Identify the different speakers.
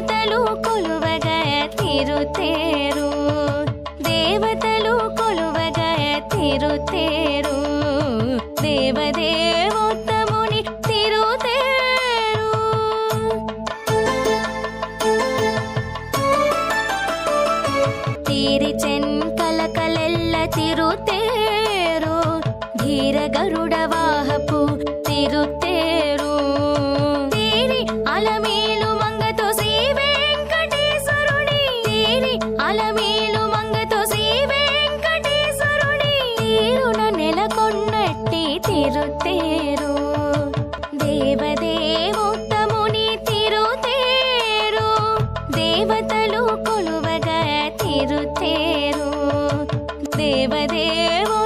Speaker 1: ದೇವತಲು ಕೊಲುವಗ ತಿರುತೇರು ದೇವತಲು ಕೊಲುವಗ ತಿರುತೇರು ದೇವದೇವೋತ್ತಮುನಿ ತಿರುತೇರು ತೀರಿ ಚೆನ್ಕಲಕಲೆಲ್ಲ ತಿರುತೇರು ಧೀರ ಗರುಡ ವಾಹಪು ತಿರುತೇರು ತೀರಿ ಅಲಮೀಲು ಮಂಗತೋ ಶ್ರೀ ವೆಂಕಟೇಶ್ವರುನಿ ತೀರಿ ಅಲಮೀಲು ಮಂಗತೋ ಶ್ರೀ ವೆಂಕಟೇಶ್ವರುನಿ తీరున నెలకొన్నట్టి తిరుతేరు దేవదేవోత్తముని తిరుతేరు దేవతలు కొలువగా తిరుతేరు దేవదేవో